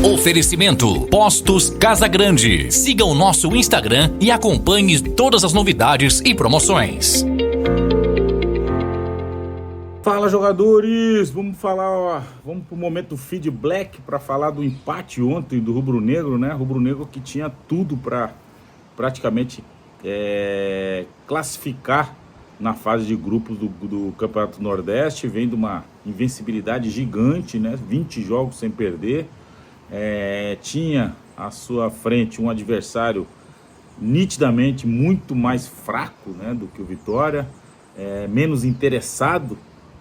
Oferecimento Postos Casa Grande. Siga o nosso Instagram e acompanhe todas as novidades e promoções. Fala, jogadores, vamos pro momento feedback para falar do empate ontem do Rubro Negro, né? Rubro Negro que tinha tudo para praticamente classificar na fase de grupos do Campeonato Nordeste, vem de uma invencibilidade gigante, né? 20 jogos sem perder. Tinha à sua frente um adversário nitidamente muito mais fraco, né, do que o Vitória, menos interessado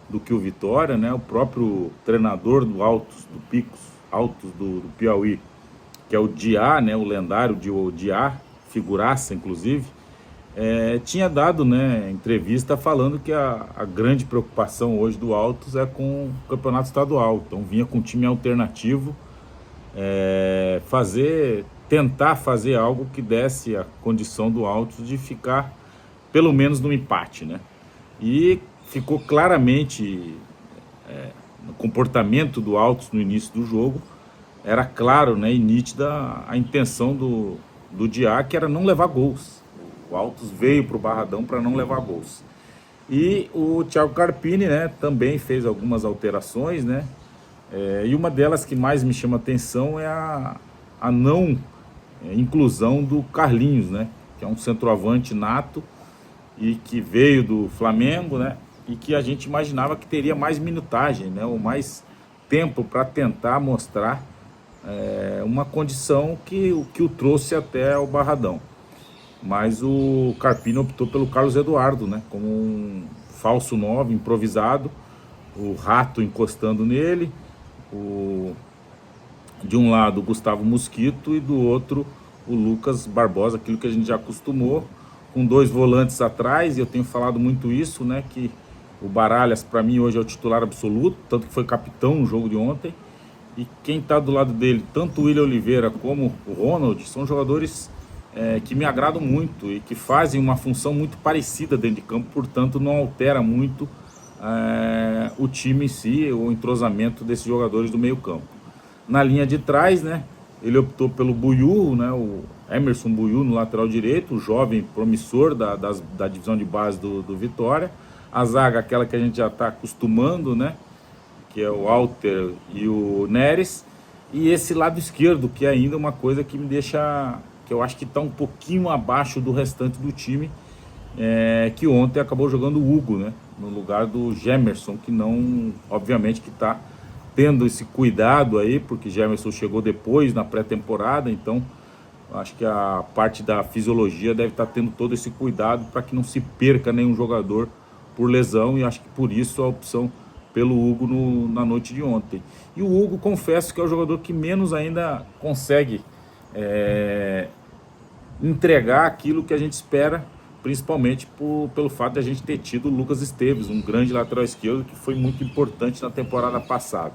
do que o Vitória, né? O próprio treinador do Altos do Piauí, que é o Diá, né, o lendário Diá, figuraça inclusive, tinha dado, né, entrevista falando que a grande preocupação hoje do Altos é com o campeonato estadual. Então vinha com um time alternativo, tentar fazer algo que desse a condição do Altos de ficar pelo menos no empate, né? E ficou claramente no comportamento do Altos no início do jogo, era claro, né, e nítida a intenção do Diá, que era não levar gols. O Altos veio para o Barradão para não levar gols. E o Thiago Carpini, né, também fez algumas alterações, né? E uma delas que mais me chama atenção é a não inclusão do Carlinhos, né, que é um centroavante nato e que veio do Flamengo, né, e que a gente imaginava que teria mais minutagem, né, ou mais tempo para tentar mostrar uma condição que o trouxe até o Barradão. Mas o Carpini optou pelo Carlos Eduardo, né, como um falso 9 improvisado, o Rato encostando nele, de um lado o Gustavo Mosquito e do outro o Lucas Barbosa, aquilo que a gente já acostumou, com dois volantes atrás. E eu tenho falado muito isso, né, que o Baralhas para mim hoje é o titular absoluto, tanto que foi capitão no jogo de ontem, e quem está do lado dele, tanto o William Oliveira como o Ronald, são jogadores que me agradam muito e que fazem uma função muito parecida dentro de campo, portanto não altera muito o time em si, o entrosamento desses jogadores do meio campo. Na linha de trás, né, ele optou pelo Buiú, né, o Emerson Buiú no lateral direito, o jovem promissor da divisão de base do Vitória. A zaga, aquela que a gente já está acostumando, né, que é o Alter e o Neres. E esse lado esquerdo, que é ainda uma coisa que me deixa, que eu acho que está um pouquinho abaixo do restante do time, que ontem acabou jogando o Hugo, né, no lugar do Gemerson, que não, obviamente que está tendo esse cuidado aí, porque Gemerson chegou depois na pré-temporada, então acho que a parte da fisiologia deve estar tendo todo esse cuidado para que não se perca nenhum jogador por lesão, e acho que por isso a opção pelo Hugo na noite de ontem. E o Hugo, confesso que é o jogador que menos ainda consegue entregar aquilo que a gente espera, principalmente pelo fato de a gente ter tido o Lucas Esteves, um grande lateral esquerdo que foi muito importante na temporada passada.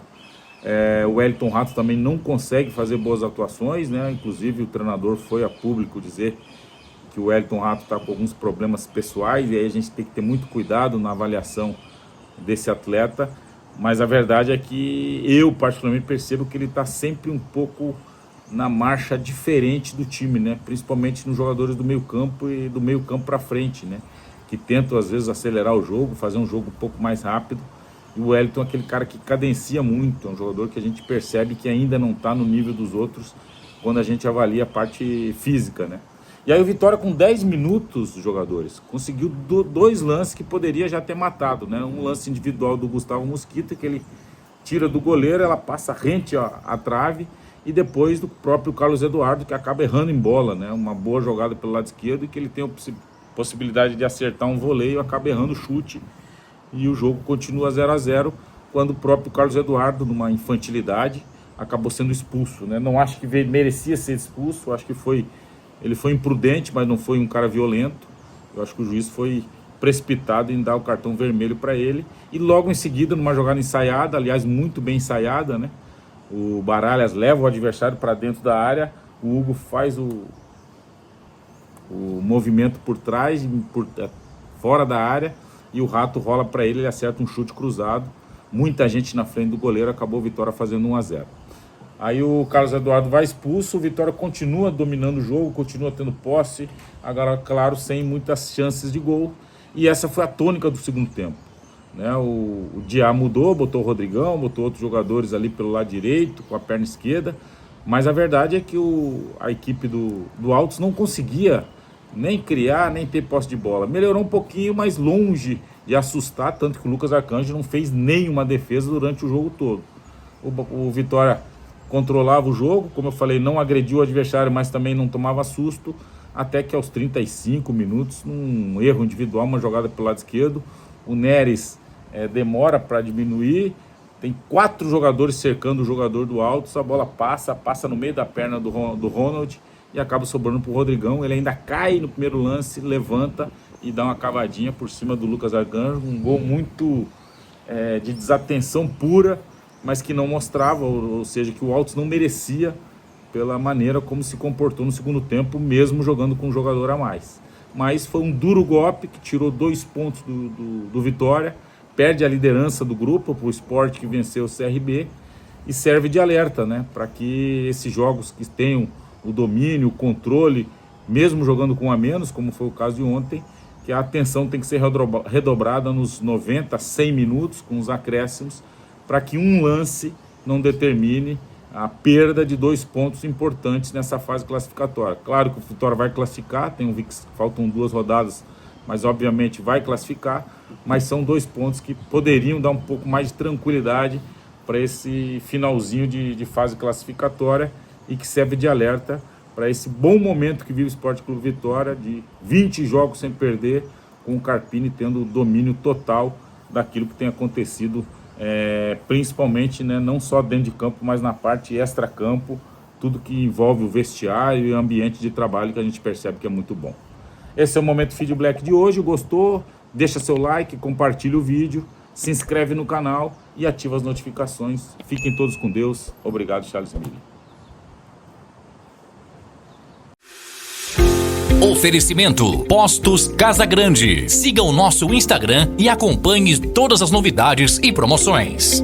O Wellington Rato também não consegue fazer boas atuações, né? Inclusive o treinador foi a público dizer que o Wellington Rato está com alguns problemas pessoais, e aí a gente tem que ter muito cuidado na avaliação desse atleta. Mas a verdade é que eu particularmente percebo que ele está sempre um pouco na marcha diferente do time, né? Principalmente nos jogadores do meio campo e do meio campo para frente, né? Que tentam às vezes acelerar o jogo, fazer um jogo um pouco mais rápido. E o Wellington é aquele cara que cadencia muito, é um jogador que a gente percebe que ainda não está no nível dos outros quando a gente avalia a parte física, né? E aí o Vitória, com 10 minutos, jogadores, conseguiu dois lances que poderia já ter matado, né? Um lance individual do Gustavo Mosquito, que ele tira do goleiro, ela passa rente à trave, e depois do próprio Carlos Eduardo, que acaba errando em bola, né? Uma boa jogada pelo lado esquerdo, e que ele tem a possibilidade de acertar um voleio, acaba errando o chute, e o jogo continua 0-0, quando o próprio Carlos Eduardo, numa infantilidade, acabou sendo expulso, né? Não acho que merecia ser expulso, acho que ele foi imprudente, mas não foi um cara violento. Eu acho que o juiz foi precipitado em dar o cartão vermelho para ele. E logo em seguida, numa jogada ensaiada, aliás, muito bem ensaiada, né? O Baralhas leva o adversário para dentro da área, o Hugo faz o movimento por trás, fora da área, e o Rato rola para ele acerta um chute cruzado. Muita gente na frente do goleiro, acabou a Vitória fazendo 1-0. Aí o Carlos Eduardo vai expulso, o Vitória continua dominando o jogo, continua tendo posse, agora, claro, sem muitas chances de gol. E essa foi a tônica do segundo tempo, né? O Diá mudou, botou o Rodrigão, botou outros jogadores ali pelo lado direito, com a perna esquerda, mas a verdade é que a equipe do Altos não conseguia nem criar, nem ter posse de bola. Melhorou um pouquinho, mas longe de assustar, tanto que o Lucas Arcanjo não fez nenhuma defesa durante o jogo todo. O Vitória controlava o jogo, como eu falei, não agrediu o adversário, mas também não tomava susto, até que aos 35 minutos, num erro individual, uma jogada pelo lado esquerdo, o Neres demora para diminuir, tem 4 jogadores cercando o jogador do Altos, a bola passa no meio da perna do Ronald e acaba sobrando para o Rodrigão. Ele ainda cai no primeiro lance, levanta e dá uma cavadinha por cima do Lucas Arcanjo, um gol muito de desatenção pura, mas que não mostrava, ou seja, que o Altos não merecia pela maneira como se comportou no segundo tempo, mesmo jogando com um jogador a mais. Mas foi um duro golpe que tirou 2 pontos do Vitória, perde a liderança do grupo para o Sport, que venceu o CRB, e serve de alerta, né, para que esses jogos que tenham o domínio, o controle, mesmo jogando com um a menos, como foi o caso de ontem, que a atenção tem que ser redobrada nos 90, 100 minutos, com os acréscimos, para que um lance não determine a perda de 2 pontos importantes nessa fase classificatória. Claro que o Vitória vai classificar, faltam 2 rodadas, mas obviamente vai classificar, mas são 2 pontos que poderiam dar um pouco mais de tranquilidade para esse finalzinho de fase classificatória e que serve de alerta para esse bom momento que vive o Sport Clube Vitória, de 20 jogos sem perder, com o Carpini tendo o domínio total daquilo que tem acontecido, principalmente, né, não só dentro de campo, mas na parte extra-campo, tudo que envolve o vestiário e o ambiente de trabalho, que a gente percebe que é muito bom. Esse é o Momento Feed Black de hoje. Gostou? Deixa seu like, compartilha o vídeo, se inscreve no canal e ativa as notificações. Fiquem todos com Deus. Obrigado, Charles Miller. Oferecimento Postos Casa Grande. Siga o nosso Instagram e acompanhe todas as novidades e promoções.